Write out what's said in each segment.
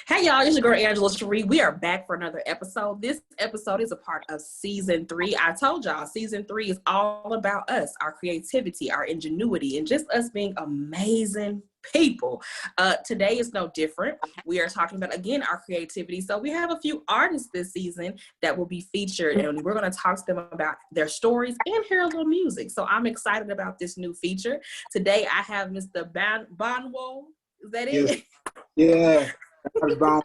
Hey y'all, it's your girl Angela Cherie. We are back for another episode. This episode is a part of season 3. I told y'all season 3 is all about us, our creativity, our ingenuity, and just us being amazing people. Today is no different. We are talking about, again, our creativity. So we have a few artists this season that will be featured, and we're going to talk to them about their stories and hear a little music. So I'm excited about this new feature. Today I have Mr. Banwo. Is that Yes. it? Yeah. That's Banwo.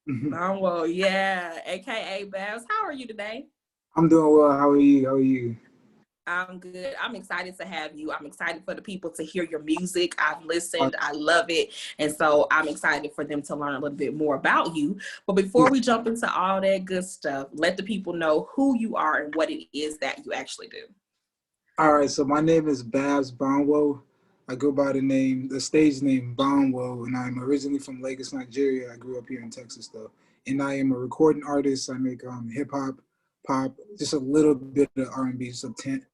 Banwo, yeah, aka Babs. How are you today? I'm doing well. How are you? How are you? I'm good. I'm excited to have you. I'm excited for the people to hear your music. I've Uh, listened. I love it. And so I'm excited for them to learn a little bit more about you. But before yeah. we jump into all that good stuff, let the people know who you are and what it is that you actually do. All right. So my name is Babs Banwo. I go by the stage name Banwo, and I'm originally from Lagos, Nigeria. I grew up here in Texas, though. And I am a recording artist. I make hip hop, pop, just a little bit of R&B, just a tint.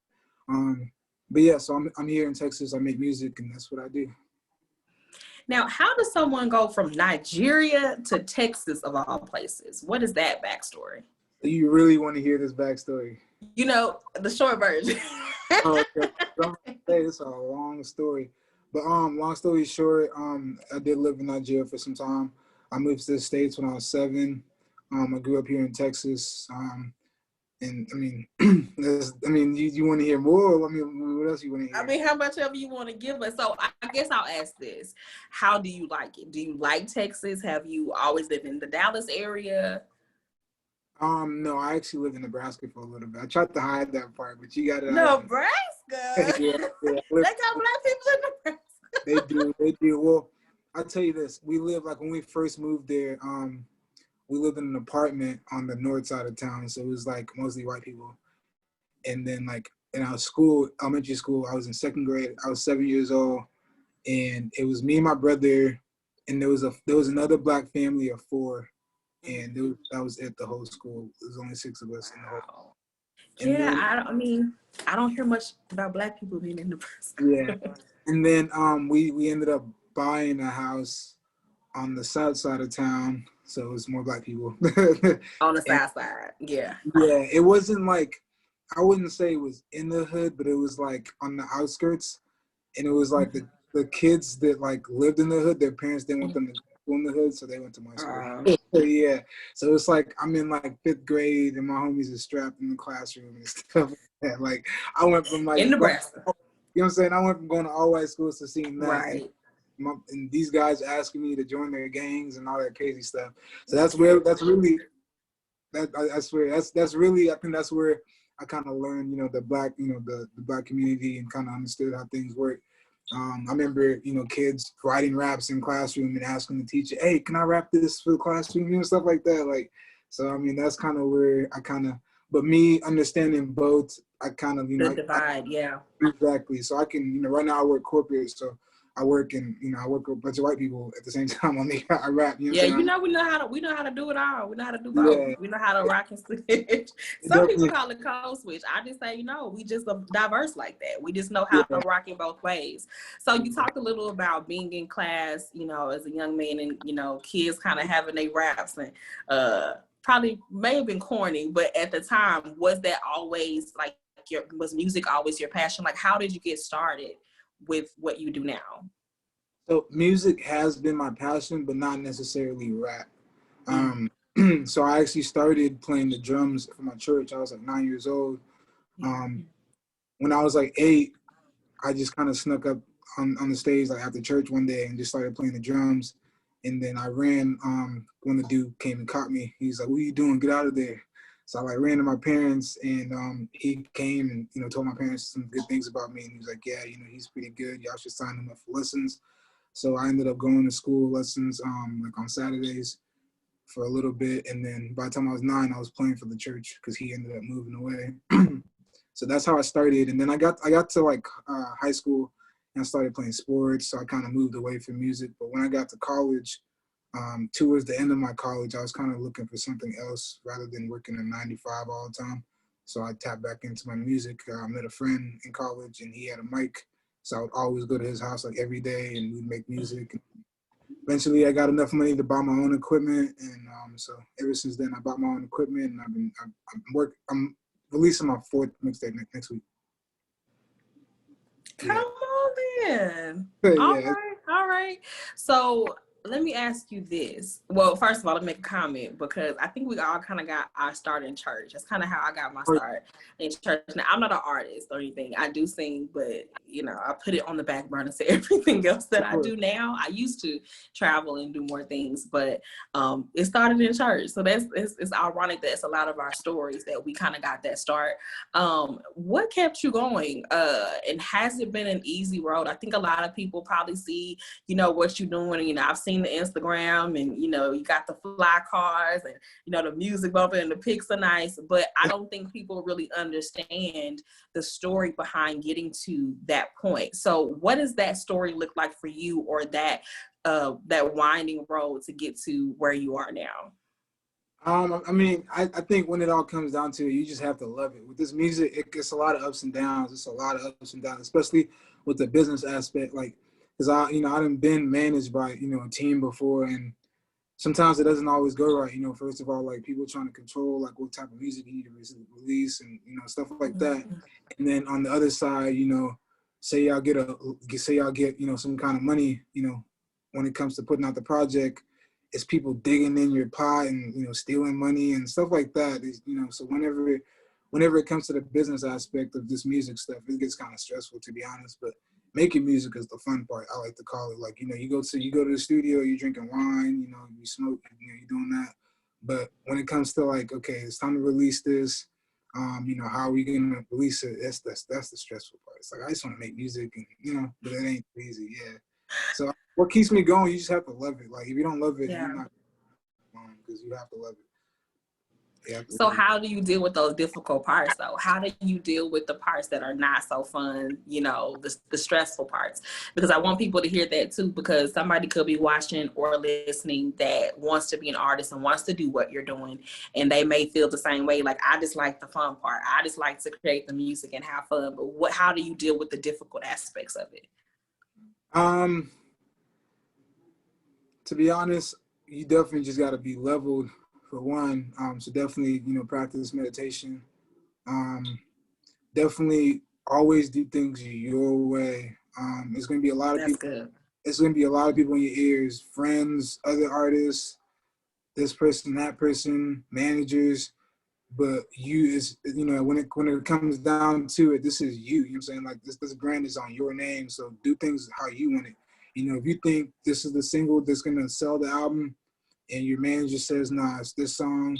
Um, but yeah, so I'm here in Texas. I make music, and that's what I do. Now, how does someone go from Nigeria to Texas of all places? What is that backstory? Do you really want to hear this backstory? You know, the short version. Oh, okay. Hey, it's a long story. But long story short, I did live in Nigeria for some time. I moved to the States when I was 7. I grew up here in Texas. And I mean, you want to hear more? I mean, what else you want to I hear? mean, how much ever you want to give us. So I guess I'll ask this. How do you like it? Do you like Texas? Have you always lived in the Dallas area? No, I actually lived in Nebraska for a little bit. I tried to hide that part, but you got it out of me. Nebraska? Yeah, yeah. They got black people in Nebraska. They do. Well, I'll tell you this. We lived like when we first moved there. We lived in an apartment on the north side of town, so it was like mostly white people. And then like in our school, elementary school, I was in second grade. I was 7 years old, and it was me and my brother, and there was another black family of 4, and that was it. The whole school. There was only 6 of us in the whole. Wow. And Yeah, then I mean, I don't hear much about black people being in Nebraska. yeah, and then we ended up buying a house on the south side of town, so it was more black people. On the And south side. Yeah. yeah, it wasn't like, I wouldn't say it was in the hood, but it was like on the outskirts, and it was like the kids that like lived in the hood, their parents didn't want them to go in the hood, so they went to my school. Yeah, so it's like I'm in like 5th grade, and my homies are strapped in the classroom and stuff like that. Like I went from like, In you know Nebraska. what I'm saying? I went from going to all white schools to seeing that, Right. and these guys asking me to join their gangs and all that crazy stuff. So that's really that I swear that's really, I think that's where I kind of learned, the black community, and kind of understood how things work. I remember, kids writing raps in classroom and asking the teacher, "Hey, can I rap this for the classroom?" Stuff like that. Like, so I mean, that's kind of where but me understanding both, I kind of, The divide, yeah. exactly. So I can, right now I work corporate, so I work I work with a bunch of white people at the same time. I rap. You know Yeah, what I'm saying? we know how to do it all. We know how to do both. Yeah, We know how to rock and switch. Some people definitely. call it code switch. I just say, we just diverse like that. We just know how to Yeah. rock in both ways. So you talked a little about being in class, as a young man, and kids kind of having their raps, and probably may have been corny, but at the time, was that always like was music always your passion? Like, how did you get started with what you do now? So music has been my passion, but not necessarily rap. Um, so I actually started playing the drums for my church. I was like 9 years old. Um, when I was like 8, I just kind of snuck up on the stage like after church one day and just started playing the drums. And then I ran when the dude came and caught me. He's like, "What are you doing? Get out of there!" So I like ran to my parents, and he came and told my parents some good things about me. And he was like, "Yeah, he's pretty good. Y'all should sign him up for lessons." So I ended up going to school lessons like on Saturdays for a little bit, and then by the time I was 9, I was playing for the church because he ended up moving away. So that's how I started, and then I got to like high school, and I started playing sports. So I kind of moved away from music. But when I got to college, towards the end of my college, I was kind of looking for something else rather than working a 9 to 5 all the time. So I tapped back into my music. I met a friend in college, and he had a mic, so I would always go to his house like every day, and we'd make music. eventually I got enough money to buy my own equipment, and so ever since then I bought my own equipment, and I'm releasing my 4th mixtape next week. Come on then. All Yeah. right, all right. So let me ask you this. Well, first of all, let me make a comment because I think we all kind of got our start in church. That's kind of how I got my start in church. Now, I'm not an artist or anything. I do sing, but I put it on the back burner to everything else that I do now. I used to travel and do more things, but it started in church. So it's ironic that it's a lot of our stories that we kind of got that start. What kept you going? And has it been an easy road? I think a lot of people probably see, what you're doing. I've seen the Instagram, and you got the fly cars, and the music bumping, and the pics are nice, but I don't think people really understand the story behind getting to that point. So what does that story look like for you, or that winding road to get to where you are now? I think when it all comes down to it, you just have to love it. With this music, it's a lot of ups and downs. It's a lot of ups and downs, especially with the business aspect. Like, because I done been managed by, a team before, and sometimes it doesn't always go right. First of all, like, people trying to control, like, what type of music you need to release, and, stuff like that. And then on the other side, say y'all get, some kind of money, when it comes to putting out the project, it's people digging in your pot and, stealing money and stuff like that. So whenever it comes to the business aspect of this music stuff, it gets kind of stressful, to be honest. But making music is the fun part, I like to call it. Like, you go to the studio, you're drinking wine, you smoke, you're doing that. But when it comes to, like, okay, it's time to release this, how are we gonna release it? That's the stressful part. It's like, I just want to make music, and but it ain't easy. Yeah. So what keeps me going? You just have to love it. Like, if you don't love it, you're not going, because you have to love it. So how do you deal with those difficult parts, though? How do you deal with the parts that are not so fun, the stressful parts? Because I want people to hear that too, because somebody could be watching or listening that wants to be an artist and wants to do what you're doing, and they may feel the same way. Like, I just like the fun part. I just like to create the music and have fun. But how do you deal with the difficult aspects of it? To be honest, you definitely just got to be leveled, for one. So definitely, practice meditation. Definitely always do things your way. There's going to be a lot of people. Good. It's going to be a lot of people in your ears, friends, other artists, this person, that person, managers. But when it comes down to it, this is you. You know what I'm saying? Like, this brand is on your name, so do things how you want it. If you think this is the single that's gonna sell the album, and your manager says, nah, it's this song.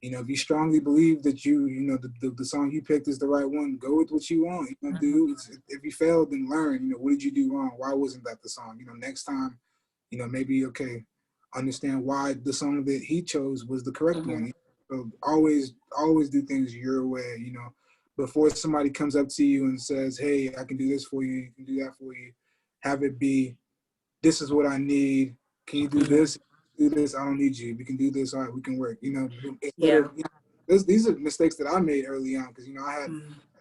If you strongly believe that the song you picked is the right one, go with what you want. If you failed, then learn. What did you do wrong? Why wasn't that the song? Next time, maybe, okay, understand why the song that he chose was the correct one. So always do things your way. Before somebody comes up to you and says, hey, I can do this for you, you can do that for you, have it be, this is what I need. Can you do this? Do this. I don't need you. We can do this. All right, we can work. These are mistakes that I made early on, because I had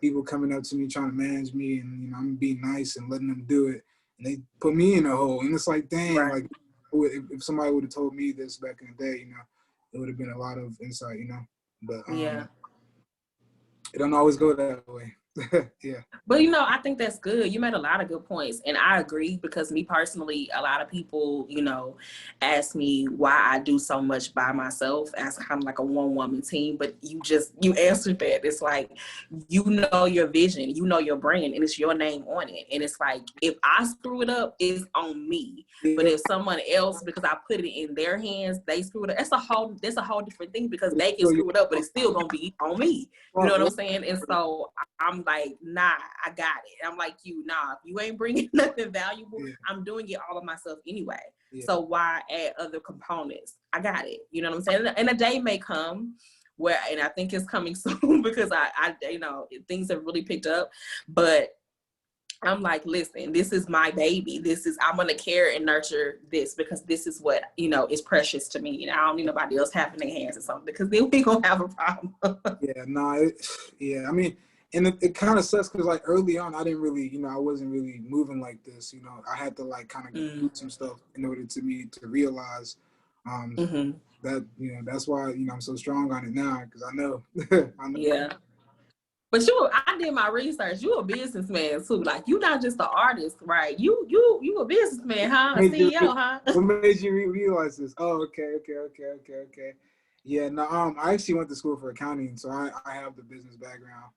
people coming up to me trying to manage me, and I'm being nice and letting them do it, and they put me in a hole. And it's like, dang, like, if somebody would have told me this back in the day, it would have been a lot of insight, But it don't always go that way. Yeah. But I think that's good. You made a lot of good points, and I agree, because me personally, a lot of people, ask me why I do so much by myself as kind of like a one-woman team. But you answered that. It's like, your vision, your brand, and it's your name on it. And it's like, if I screw it up, it's on me. Yeah. But if someone else, because I put it in their hands, they screw it up, that's a whole different thing, because they can screw it up, but it's still gonna be on me. You know what I'm saying? And so I'm like, nah, I got it. I'm like, if you ain't bringing nothing valuable, I'm doing it all of myself anyway. So why add other components? I got it. You know what I'm saying? And a day may come where, and I think it's coming soon, because I things have really picked up, but I'm like, listen, this is my baby. I'm going to care and nurture this, because this is what, is precious to me. I don't need nobody else having their hands or something, because then we going to have a problem. I mean, And it kind of sucks because like early on, I didn't really, I wasn't really moving like this. I had to like kind of go through some stuff in order to me to realize that, that's why, I'm so strong on it now, because I know. I know. Yeah. But I did my research. You a businessman too. Like, you not just an artist, right? You a businessman, huh? A CEO, huh? What made you realize this? Oh, okay. Yeah, no, I actually went to school for accounting, so I have the business background.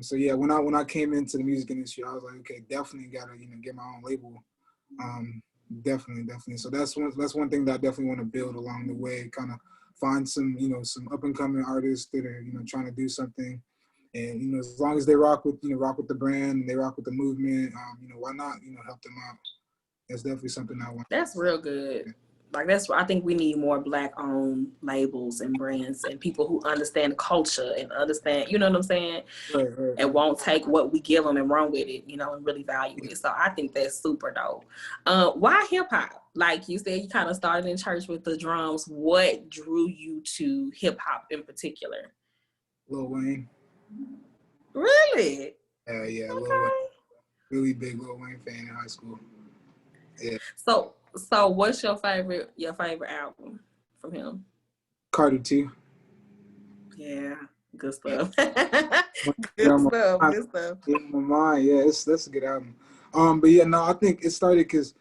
So yeah, when I came into the music industry, I was like, okay, definitely gotta get my own label. Definitely. So that's one thing that I definitely want to build along the way. Kind of find some some up and coming artists that are trying to do something. And as long as they rock with the brand and they rock with the movement, why not help them out? That's definitely something I want. That's real good. Like, I think we need more Black-owned labels and brands and people who understand culture and understand, you know what I'm saying? Right. And won't take what we give them and run with it, and really value it. So I think that's super dope. Why hip hop? Like you said, you kind of started in church with the drums. What drew you to hip hop in particular? Lil Wayne. Really? Yeah. Okay. Lil Wayne. Really big Lil Wayne fan in high school. Yeah. So what's your favorite album from him? Carter 2. Yeah, good stuff. Good stuff. In my mind, yeah, that's a good album. But yeah, no, I think it started because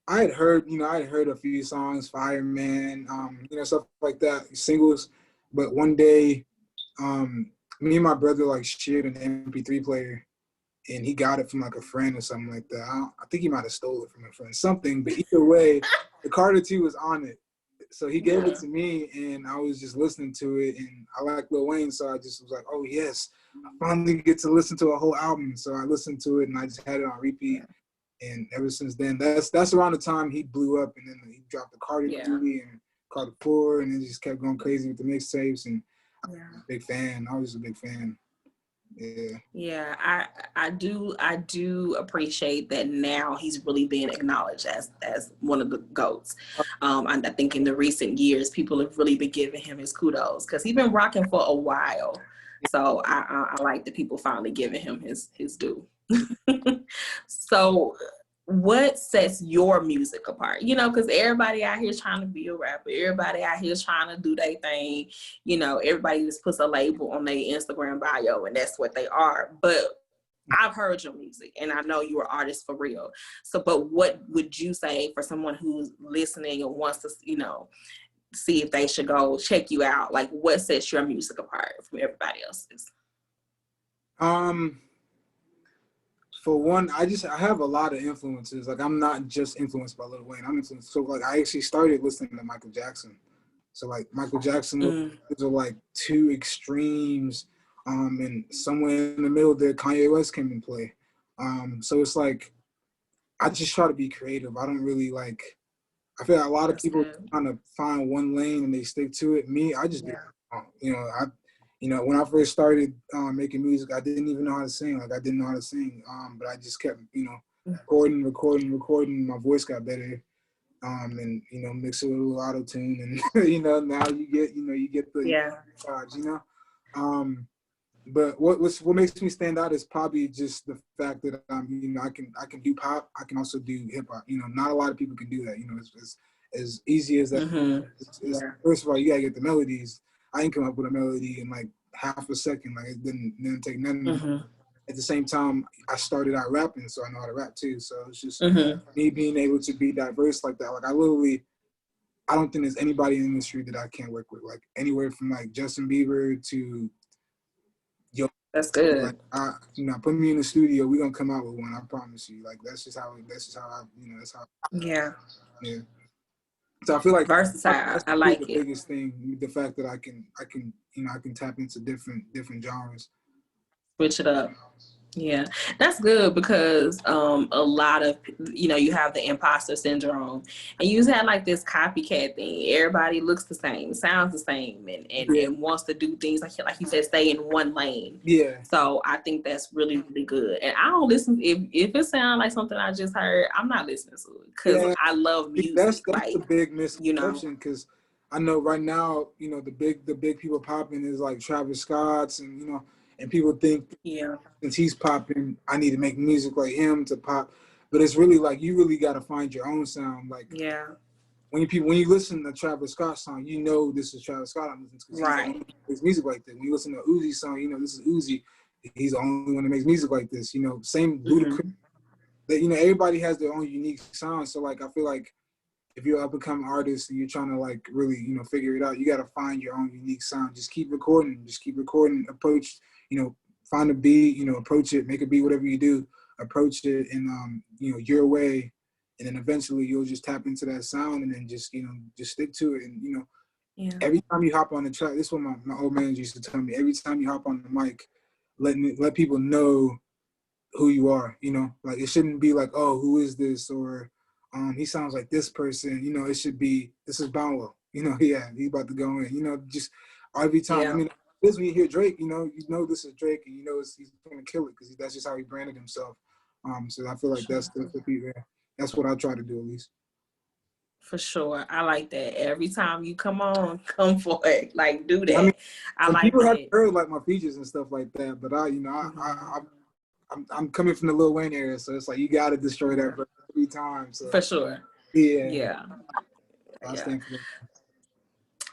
I had heard a few songs, Fireman, stuff like that, singles. But one day, me and my brother like shared an MP3 player, and he got it from like a friend or something like that. I think he might have stole it from a friend, something. But either way, the Carter 2 was on it. So he gave it to me, and I was just listening to it, and I like Lil Wayne, so I just was like, oh yes, I finally get to listen to a whole album. So I listened to it, and I just had it on repeat. And ever since then, that's around the time he blew up, and then he dropped the Carter 3 and Carter 4, and then just kept going crazy with the mixtapes. And I was a big fan. I was a big fan. Yeah, I do appreciate that now he's really being acknowledged as one of the GOATs. I think in the recent years, people have really been giving him his kudos because he's been rocking for a while. So I like that people finally giving him his due. So what sets your music apart? Because everybody out here is trying to be a rapper. Everybody out here is trying to do their thing. Everybody just puts a label on their Instagram bio and that's what they are. But I've heard your music and I know you're an artist for real. So, but what would you say for someone who's listening and wants to, see if they should go check you out? Like, what sets your music apart from everybody else's? For one, I have a lot of influences. Like, I'm not just influenced by Lil Wayne. I'm influenced. So like, I actually started listening to Michael Jackson. So like Michael Jackson, those are like two extremes. And somewhere in the middle there, Kanye West came in play. So it's like, I just try to be creative. I don't really like, I feel like a lot of people kind of find one lane and they stick to it. Me, I just do, when I first started making music, I didn't even know how to sing. Like, I didn't know how to sing, but I just kept, recording. My voice got better, and mix it with a little auto tune, and now you get the charge, But what makes me stand out is probably just the fact that I can do pop. I can also do hip hop. Not a lot of people can do that. It's as easy as that. First of all, you gotta get the melodies. I can come up with a melody in like half a second. Like, it didn't take nothing. At the same time, I started out rapping, so I know how to rap too. So it's just me being able to be diverse like that. Like, I don't think there's anybody in the industry that I can't work with. Like, anywhere from like Justin Bieber to that's good. Like, put me in the studio, we're gonna come out with one. I promise you. Like, that's just how I. That's how. Yeah. So I feel like versatile. I like the biggest thing, the fact that I can tap into different genres. Switch it up. Yeah, that's good because a lot of, you have the imposter syndrome and you just have like this copycat thing. Everybody looks the same, sounds the same, and wants to do things like you said, stay in one lane. Yeah. So I think that's really, really good. And I don't listen, if it sounds like something I just heard, I'm not listening to it because I love music. That's like, a big misconception because I know right now, the big people popping is like Travis Scott's and and people think since he's popping, I need to make music like him to pop. But it's really like you really got to find your own sound. Like when you listen to Travis Scott's song, you know this is Travis Scott I'm listening to because he's the only one that makes music like that. When you listen to Uzi's song, you know this is Uzi. He's the only one that makes music like this. You know, same Ludacris. That, you know, everybody has their own unique sound. So like I feel like if you're an up and coming artist and you're trying to like really, you know, figure it out, you got to find your own unique sound. Just keep recording. Approach, you know, find a beat, you know, approach it, make a beat, whatever you do, approach it in, you know, your way. And then eventually you'll just tap into that sound and then just, you know, just stick to it. And, you know, every time you hop on the track, this is what my old man used to tell me, every time you hop on the mic, let people know who you are, you know, like it shouldn't be like, oh, who is this? Or he sounds like this person, you know, it should be, this is Banwo, you know, he's about to go in, you know, just every time. I mean, this when you hear Drake, you know this is Drake and you know he's going to kill it because that's just how he branded himself. So I feel like that's what I try to do at least. For sure. I like that. Every time you come on, come for it. Like, do that. I mean, like people have heard like my features and stuff like that, but I'm coming from the Lil Wayne area, so it's like you got to destroy that 3 times. So. For sure. Yeah.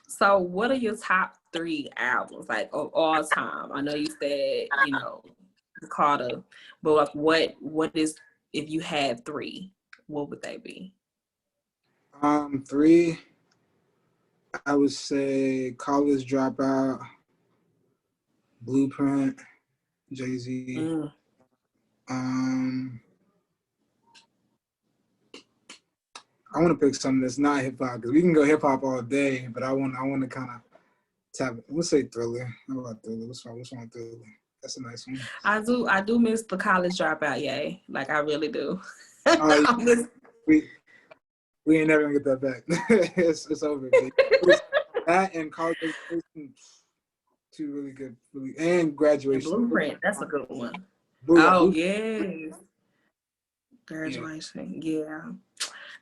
So, what are your top 3 albums like of all time? I know you said, you know, Carter, but like, what is, if you had 3, what would they be? 3, I would say College Dropout, Blueprint, Jay-Z. I want to pick something that's not hip hop because we can go hip hop all day, but I want to kind of tap. Let's say Thriller. How about Thriller? What's wrong with Thriller? That's a nice one. I do miss the College Dropout, yay! Like I really do. We ain't never gonna get that back. it's over. That and College Education, 2 really good, and Graduation. And Blueprint, that's a good one. Yes. Graduation, yeah.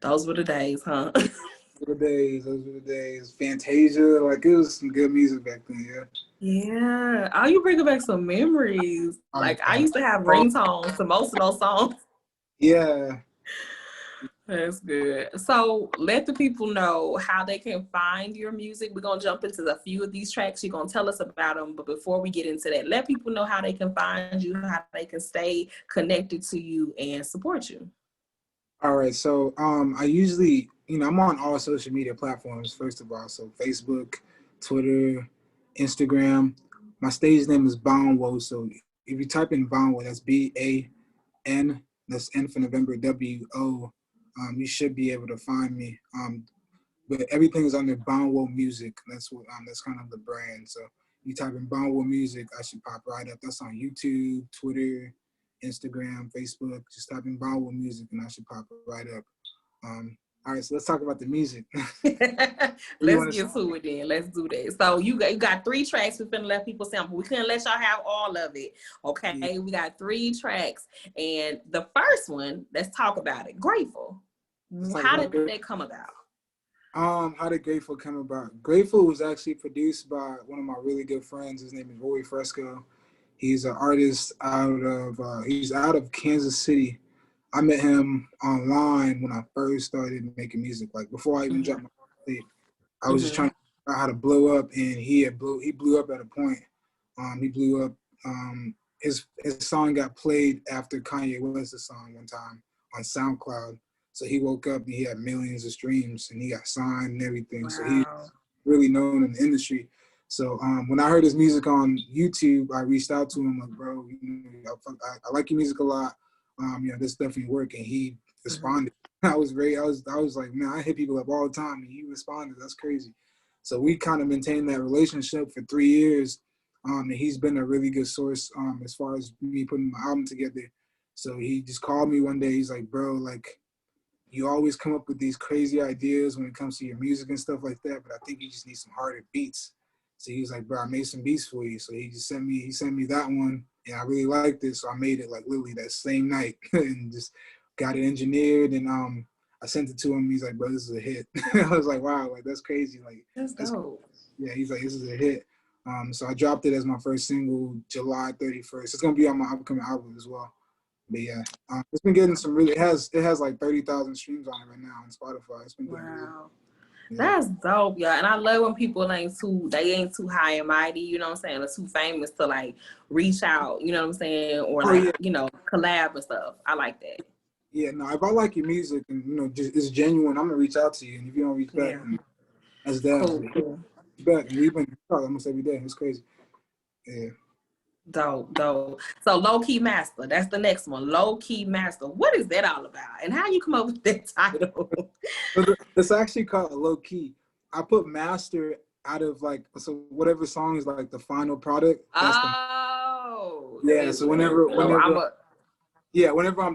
Those were the days, huh? Those were the days. Fantasia, like it was some good music back then, Yeah. Oh, you bringing back some memories. Like I used to have ringtones to most of those songs. Yeah. That's good. So let the people know how they can find your music. We're going to jump into a few of these tracks. You're going to tell us about them. But before we get into that, let people know how they can find you, how they can stay connected to you and support you. All right. So I usually, you know, I'm on all social media platforms, first of all. So Facebook, Twitter, Instagram. My stage name is Banwo. So if you type in Banwo, that's B-A-N, that's N for November, W-O. You should be able to find me. But everything is under Banwo Music. That's kind of the brand. So you type in Banwo Music, I should pop right up. That's on YouTube, Twitter, Instagram, Facebook. Just type in Banwo Music and I should pop right up. All right, so let's talk about the music. Let's get to it then. Let's do that. So you got 3 tracks. We're finna let people sample. We couldn't let y'all have all of it. Okay, yeah. We got 3 tracks. And the first one, let's talk about it. Grateful. How did that come about? How did Grateful come about? Grateful was actually produced by one of my really good friends. His name is Roy Fresco. He's an artist he's out of Kansas City. I met him online when I first started making music. Like before I even dropped my tape, I was just trying to figure out how to blow up, and he blew up at a point. He blew up. His song got played after Kanye West's song one time on SoundCloud. So he woke up and he had millions of streams, and he got signed and everything. Wow. So he's really known in the industry. So when I heard his music on YouTube, I reached out to him like, bro, you know, I like your music a lot. You know, this definitely work, and he responded. I was like, man, I hit people up all the time, and he responded. That's crazy. So we kind of maintained that relationship for 3 years, and he's been a really good source as far as me putting my album together. So he just called me one day. He's like, bro, like, you always come up with these crazy ideas when it comes to your music and stuff like that, but I think you just need some harder beats. So he was like, bro, I made some beats for you. So he sent me that one, and I really liked it. So I made it like literally that same night and just got it engineered, and I sent it to him. He's like, bro, this is a hit. I was like, wow, like that's crazy. Like that's dope. Yeah, he's like, this is a hit. So I dropped it as my first single July 31st. It's gonna be on my upcoming album as well. But yeah, it's been getting some really. It has like 30,000 streams on it right now on Spotify. It's been doing really. Wow. Yeah. That's dope, y'all. And I love when people ain't too high and mighty, you know what I'm saying, or too famous to like reach out, you know what I'm saying, or like, yeah. you know, collab and stuff. I like that. Yeah, no, if I like your music and you know just it's genuine, I'm gonna reach out to you. And if you don't reach back, that's that. Cool. Back and we've been talking almost every day. It's crazy. Yeah. Dope. So Low Key Master, that's the next one. Low Key Master. What is that all about? And how you come up with that title? It's actually called Low Key. I put master out of like so whatever song is like the final product. That's yeah. So whenever I'm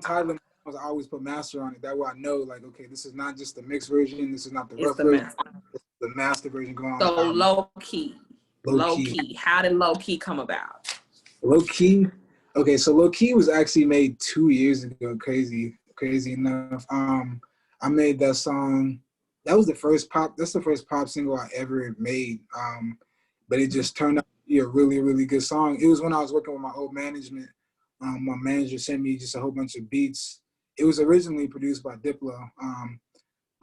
titling, I always put master on it. That way I know like okay, this is not just the mixed version. This is not the rough version. It's the master version going on. So Low Key. How did Low Key come about? Low Key. Okay, so Low Key was actually made 2 years ago. Crazy enough. I made that song. That's the first pop single I ever made. But it just turned out to be a really, really good song. It was when I was working with my old management. My manager sent me just a whole bunch of beats. It was originally produced by Diplo.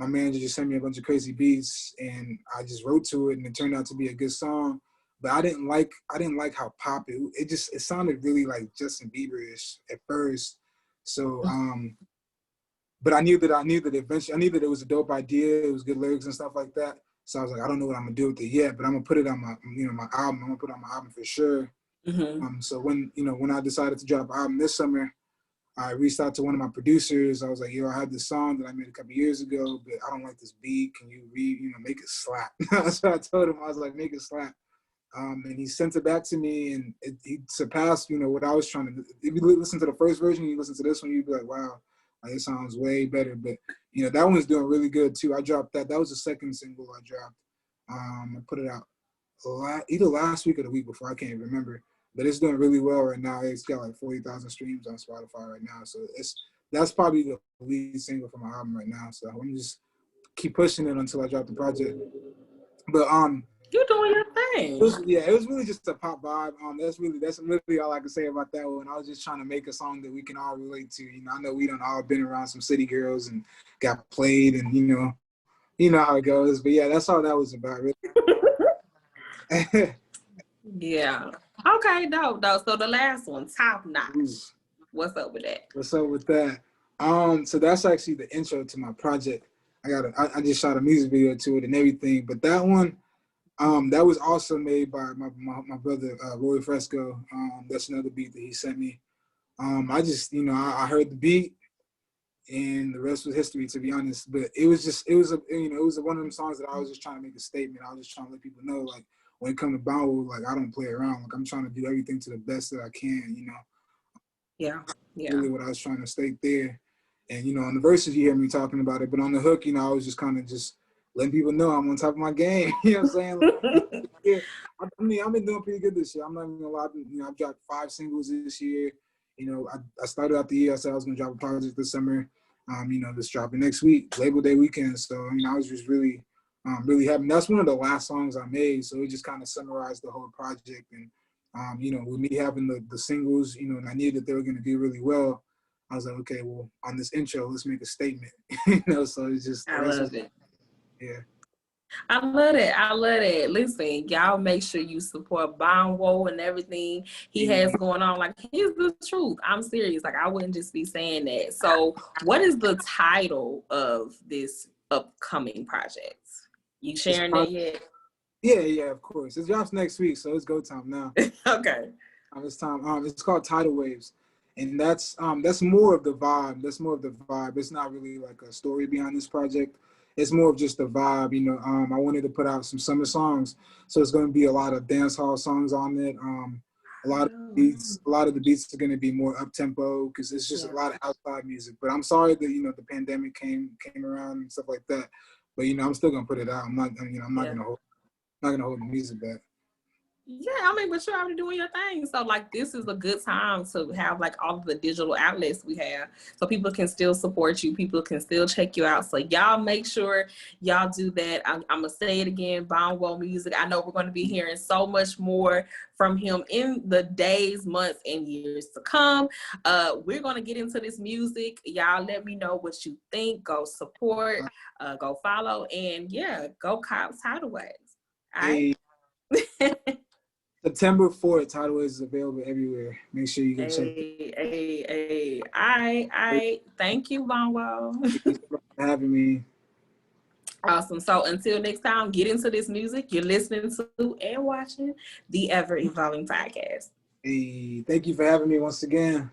My manager just sent me a bunch of crazy beats and I just wrote to it and it turned out to be a good song. But I didn't like how pop it sounded really like Justin Bieber-ish at first. So but I knew that eventually I knew that it was a dope idea, it was good lyrics and stuff like that. So I was like, I don't know what I'm gonna do with it yet, but I'm gonna put it on my my album. I'm gonna put it on my album for sure. So when I decided to drop an album this summer, I reached out to one of my producers. I was like, I had this song that I made a couple years ago, but I don't like this beat. Can you make it slap? So I told him, I was like, make it slap. And he sent it back to me, and he surpassed, what I was trying to do. If you listen to the first version, you listen to this one, you'd be like, wow, like, it sounds way better. But, that one's doing really good, too. I dropped that. That was the second single I dropped. I put it out either last week or the week before. I can't even remember. But it's doing really well right now. It's got like 40,000 streams on Spotify right now. So that's probably the lead single for my album right now. So I'm just keep pushing it until I drop the project. But you're doing your thing. It was really just a pop vibe. That's really all I can say about that one. I was just trying to make a song that we can all relate to. I know we done all been around some city girls and got played, and you know how it goes. But yeah, that's all that was about, really. Yeah. Okay, dope. So the last one, Top Notch. Ooh. What's up with that? So that's actually the intro to my project. I just shot a music video to it and everything. But that one, that was also made by my brother Roy Fresco. That's another beat that he sent me. I just I heard the beat, and the rest was history, to be honest. But it was one of them songs that I was just trying to make a statement. I was just trying to let people know, like, when it comes to Banwo, like, I don't play around. Like, I'm trying to do everything to the best that I can. Yeah. Really, what I was trying to state there. And on the verses you hear me talking about it, but on the hook, I was just kind of just letting people know I'm on top of my game. You know what I'm saying? Like, yeah, I've been doing pretty good this year. I'm not even gonna lie. I've dropped 5 singles this year. I started out the year. I said I was gonna drop a project this summer. Just dropping next week, Labor Day weekend. So I was just really happy. That's one of the last songs I made. So it just kind of summarized the whole project. And with me having the singles, and I knew that they were gonna do really well. I was like, okay, well, on this intro, let's make a statement. So it's just. I love it. Yeah. I love it. Listen, y'all make sure you support Banwo and everything he has going on. Like, here's the truth. I'm serious. Like, I wouldn't just be saying that. So what is the title of this upcoming project? You sharing that yet? Yeah, of course. It drops next week, so it's go time now. Okay. It's time. It's called Tidal Waves. And that's more of the vibe. It's not really like a story behind this project. It's more of just the vibe, I wanted to put out some summer songs. So it's going to be a lot of dance hall songs on it. A lot of the beats are going to be more up tempo because it's just a lot of outside music. But I'm sorry that, the pandemic came around and stuff like that. But, I'm still going to put it out. I'm not going to hold the music back. Yeah, I mean, but you're already doing your thing. So like this is a good time to have like all of the digital outlets we have. So people can still support you. People can still check you out. So y'all make sure y'all do that. I'm gonna say it again, Banwo Music. I know we're gonna be hearing so much more from him in the days, months, and years to come. We're gonna get into this music. Y'all let me know what you think. Go support, go follow, and yeah, go cop Tidal Waves. All right. September 4th, Tidal Waves is available everywhere. Make sure you go check it. All right. Thank you, Banwo. Thanks for having me. Awesome. So until next time, get into this music. You're listening to and watching the Ever Evolving Podcast. Hey, thank you for having me once again.